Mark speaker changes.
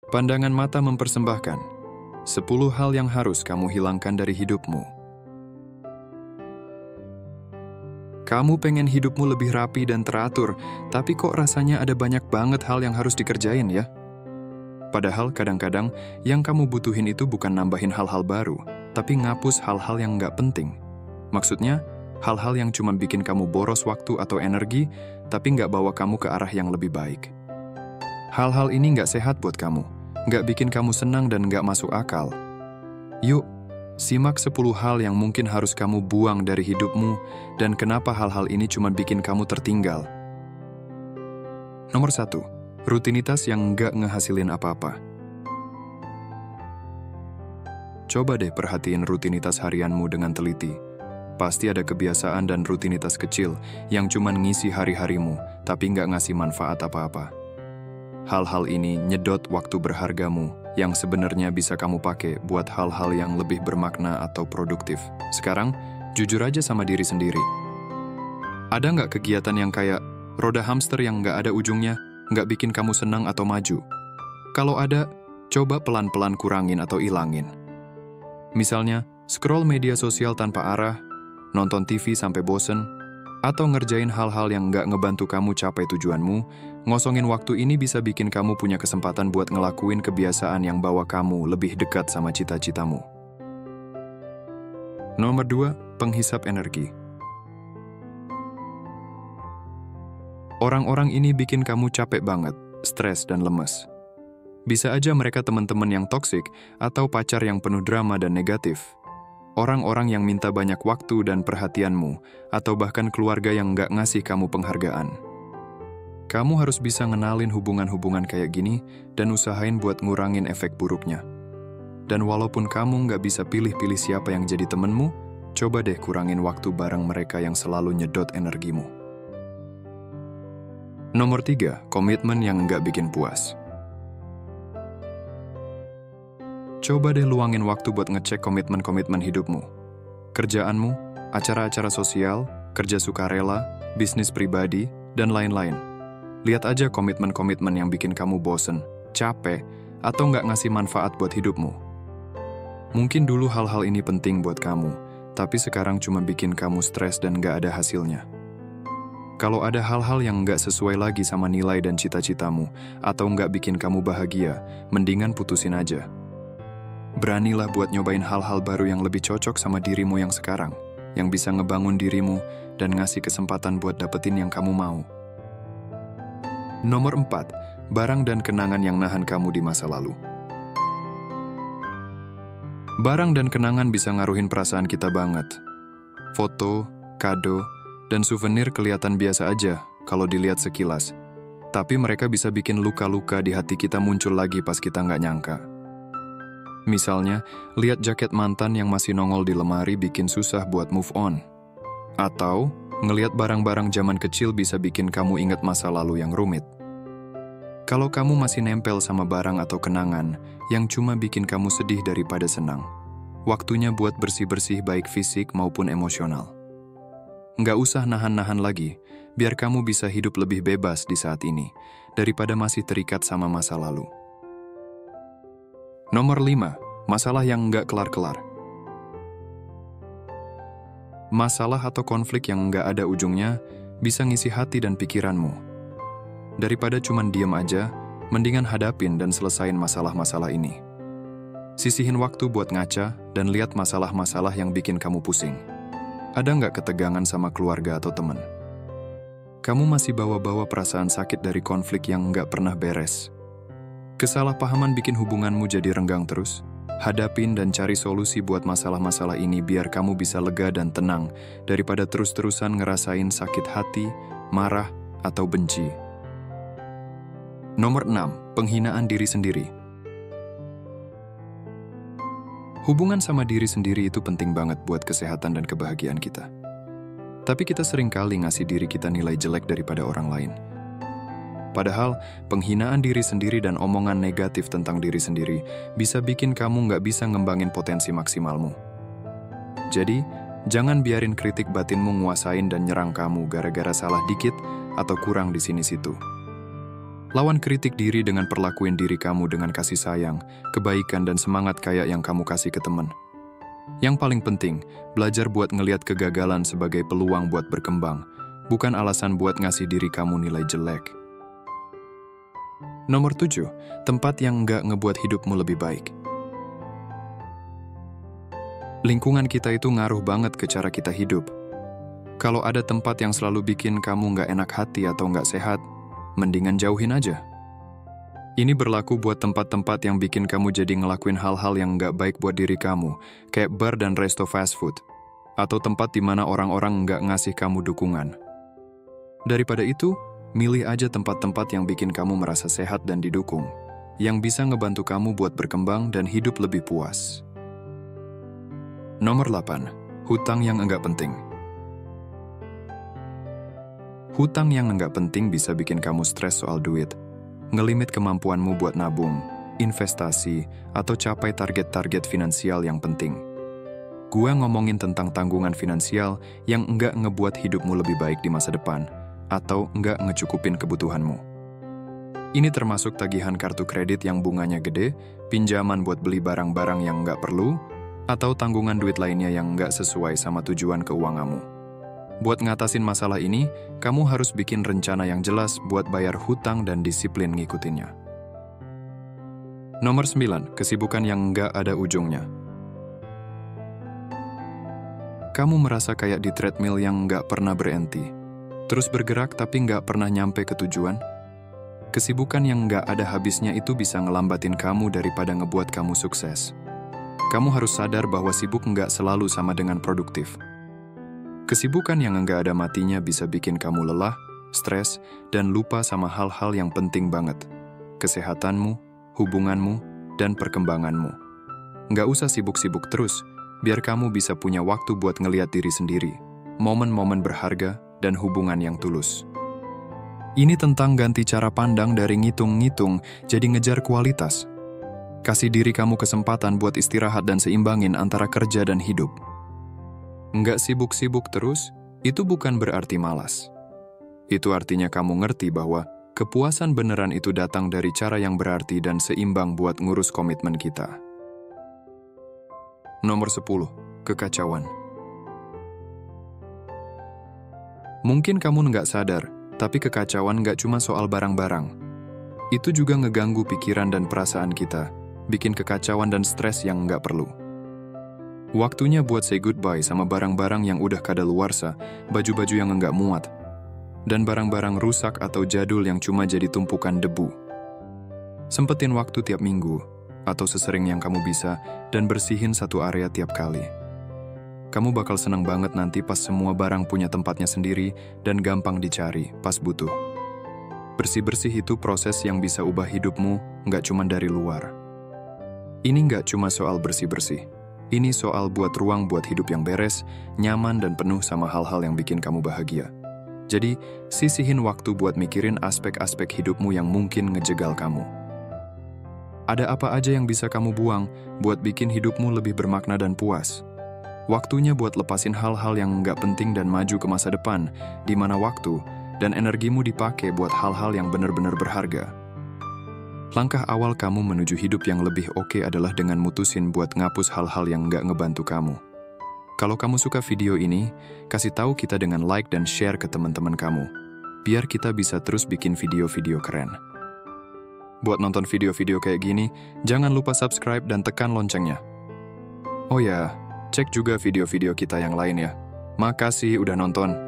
Speaker 1: Pandangan mata mempersembahkan 10 hal yang harus kamu hilangkan dari hidupmu. Kamu pengen hidupmu lebih rapi dan teratur, tapi kok rasanya ada banyak banget hal yang harus dikerjain ya? Padahal kadang-kadang yang kamu butuhin itu bukan nambahin hal-hal baru, tapi ngapus hal-hal yang nggak penting. Maksudnya, hal-hal yang cuma bikin kamu boros waktu atau energi, tapi nggak bawa kamu ke arah yang lebih baik. Hal-hal ini nggak sehat buat kamu, nggak bikin kamu senang dan nggak masuk akal. Yuk, simak 10 hal yang mungkin harus kamu buang dari hidupmu dan kenapa hal-hal ini cuma bikin kamu tertinggal. Nomor 1, rutinitas yang nggak ngehasilin apa-apa. Coba deh perhatiin rutinitas harianmu dengan teliti. Pasti ada kebiasaan dan rutinitas kecil yang cuma ngisi hari-harimu, tapi nggak ngasih manfaat apa-apa. Hal-hal ini nyedot waktu berhargamu yang sebenarnya bisa kamu pakai buat hal-hal yang lebih bermakna atau produktif. Sekarang, jujur aja sama diri sendiri. Ada nggak kegiatan yang kayak roda hamster yang nggak ada ujungnya, nggak bikin kamu senang atau maju? Kalau ada, coba pelan-pelan kurangin atau ilangin. Misalnya, scroll media sosial tanpa arah, nonton TV sampai bosen, atau ngerjain hal-hal yang nggak ngebantu kamu capai tujuanmu. Ngosongin waktu ini bisa bikin kamu punya kesempatan buat ngelakuin kebiasaan yang bawa kamu lebih dekat sama cita-citamu. Nomor 2, penghisap energi. Orang-orang ini bikin kamu capek banget, stres dan lemes. Bisa aja mereka teman-teman yang toksik atau pacar yang penuh drama dan negatif. Orang-orang yang minta banyak waktu dan perhatianmu, atau bahkan keluarga yang nggak ngasih kamu penghargaan. Kamu harus bisa ngenalin hubungan-hubungan kayak gini dan usahain buat ngurangin efek buruknya. Dan walaupun kamu nggak bisa pilih-pilih siapa yang jadi temenmu, coba deh kurangin waktu bareng mereka yang selalu nyedot energimu. Nomor 3, komitmen yang nggak bikin puas. Coba deh luangin waktu buat ngecek komitmen-komitmen hidupmu. Kerjaanmu, acara-acara sosial, kerja sukarela, bisnis pribadi, dan lain-lain. Lihat aja komitmen-komitmen yang bikin kamu bosen, capek, atau nggak ngasih manfaat buat hidupmu. Mungkin dulu hal-hal ini penting buat kamu, tapi sekarang cuma bikin kamu stres dan nggak ada hasilnya. Kalau ada hal-hal yang nggak sesuai lagi sama nilai dan cita-citamu, atau nggak bikin kamu bahagia, mendingan putusin aja. Beranilah buat nyobain hal-hal baru yang lebih cocok sama dirimu yang sekarang, yang bisa ngebangun dirimu dan ngasih kesempatan buat dapetin yang kamu mau. Nomor 4, barang dan kenangan yang nahan kamu di masa lalu. Barang dan kenangan bisa ngaruhin perasaan kita banget. Foto, kado, dan souvenir kelihatan biasa aja kalau dilihat sekilas. Tapi mereka bisa bikin luka-luka di hati kita muncul lagi pas kita nggak nyangka. Misalnya, lihat jaket mantan yang masih nongol di lemari bikin susah buat move on. Atau, ngelihat barang-barang zaman kecil bisa bikin kamu ingat masa lalu yang rumit. Kalau kamu masih nempel sama barang atau kenangan yang cuma bikin kamu sedih daripada senang, waktunya buat bersih-bersih baik fisik maupun emosional. Nggak usah nahan-nahan lagi, biar kamu bisa hidup lebih bebas di saat ini, daripada masih terikat sama masa lalu. Nomor 5, masalah yang nggak kelar-kelar. Masalah atau konflik yang nggak ada ujungnya bisa ngisi hati dan pikiranmu. Daripada cuman diem aja, mendingan hadapin dan selesain masalah-masalah ini. Sisihin waktu buat ngaca dan lihat masalah-masalah yang bikin kamu pusing. Ada nggak ketegangan sama keluarga atau teman? Kamu masih bawa-bawa perasaan sakit dari konflik yang nggak pernah beres. Kesalahpahaman bikin hubunganmu jadi renggang terus. Hadapin dan cari solusi buat masalah-masalah ini biar kamu bisa lega dan tenang daripada terus-terusan ngerasain sakit hati, marah, atau benci. Nomor 6, penghinaan diri sendiri. Hubungan sama diri sendiri itu penting banget buat kesehatan dan kebahagiaan kita. Tapi kita seringkali ngasih diri kita nilai jelek daripada orang lain. Padahal, penghinaan diri sendiri dan omongan negatif tentang diri sendiri bisa bikin kamu nggak bisa ngembangin potensi maksimalmu. Jadi, jangan biarin kritik batinmu nguasain dan nyerang kamu gara-gara salah dikit atau kurang di sini-situ. Lawan kritik diri dengan perlakuin diri kamu dengan kasih sayang, kebaikan dan semangat kayak yang kamu kasih ke teman. Yang paling penting, belajar buat ngelihat kegagalan sebagai peluang buat berkembang, bukan alasan buat ngasih diri kamu nilai jelek. Nomor 7, tempat yang nggak ngebuat hidupmu lebih baik. Lingkungan kita itu ngaruh banget ke cara kita hidup. Kalau ada tempat yang selalu bikin kamu nggak enak hati atau nggak sehat, mendingan jauhin aja. Ini berlaku buat tempat-tempat yang bikin kamu jadi ngelakuin hal-hal yang nggak baik buat diri kamu, kayak bar dan resto fast food, atau tempat di mana orang-orang nggak ngasih kamu dukungan. Daripada itu, milih aja tempat-tempat yang bikin kamu merasa sehat dan didukung, yang bisa ngebantu kamu buat berkembang dan hidup lebih puas. Nomor 8, hutang yang enggak penting. Hutang yang enggak penting bisa bikin kamu stres soal duit, ngelimit kemampuanmu buat nabung, investasi, atau capai target-target finansial yang penting. Gua ngomongin tentang tanggungan finansial yang enggak ngebuat hidupmu lebih baik di masa depan, atau enggak ngecukupin kebutuhanmu. Ini termasuk tagihan kartu kredit yang bunganya gede, pinjaman buat beli barang-barang yang enggak perlu, atau tanggungan duit lainnya yang enggak sesuai sama tujuan keuanganmu. Buat ngatasin masalah ini, kamu harus bikin rencana yang jelas buat bayar hutang dan disiplin ngikutinnya. Nomor 9, kesibukan yang nggak ada ujungnya. Kamu merasa kayak di treadmill yang nggak pernah berhenti, terus bergerak tapi nggak pernah nyampe ke tujuan? Kesibukan yang nggak ada habisnya itu bisa ngelambatin kamu daripada ngebuat kamu sukses. Kamu harus sadar bahwa sibuk nggak selalu sama dengan produktif. Kesibukan yang nggak ada matinya bisa bikin kamu lelah, stres, dan lupa sama hal-hal yang penting banget. Kesehatanmu, hubunganmu, dan perkembanganmu. Nggak usah sibuk-sibuk terus, biar kamu bisa punya waktu buat ngeliat diri sendiri, momen-momen berharga, dan hubungan yang tulus. Ini tentang ganti cara pandang dari ngitung-ngitung jadi ngejar kualitas. Kasih diri kamu kesempatan buat istirahat dan seimbangin antara kerja dan hidup. Nggak sibuk-sibuk terus, itu bukan berarti malas. Itu artinya kamu ngerti bahwa kepuasan beneran itu datang dari cara yang berarti dan seimbang buat ngurus komitmen kita. Nomor 10, kekacauan. Mungkin kamu nggak sadar, tapi kekacauan nggak cuma soal barang-barang. Itu juga ngeganggu pikiran dan perasaan kita, bikin kekacauan dan stres yang nggak perlu. Waktunya buat say goodbye sama barang-barang yang udah kadaluarsa, baju-baju yang enggak muat, dan barang-barang rusak atau jadul yang cuma jadi tumpukan debu. Sempetin waktu tiap minggu, atau sesering yang kamu bisa, dan bersihin satu area tiap kali. Kamu bakal senang banget nanti pas semua barang punya tempatnya sendiri dan gampang dicari pas butuh. Bersih-bersih itu proses yang bisa ubah hidupmu, nggak cuma dari luar. Ini nggak cuma soal bersih-bersih. Ini soal buat ruang buat hidup yang beres, nyaman dan penuh sama hal-hal yang bikin kamu bahagia. Jadi, sisihin waktu buat mikirin aspek-aspek hidupmu yang mungkin ngejegal kamu. Ada apa aja yang bisa kamu buang buat bikin hidupmu lebih bermakna dan puas? Waktunya buat lepasin hal-hal yang nggak penting dan maju ke masa depan, di mana waktu dan energimu dipakai buat hal-hal yang benar-benar berharga. Langkah awal kamu menuju hidup yang lebih oke adalah dengan mutusin buat ngapus hal-hal yang nggak ngebantu kamu. Kalau kamu suka video ini, kasih tahu kita dengan like dan share ke teman-teman kamu, biar kita bisa terus bikin video-video keren. Buat nonton video-video kayak gini, jangan lupa subscribe dan tekan loncengnya. Oh ya, cek juga video-video kita yang lain ya. Makasih udah nonton.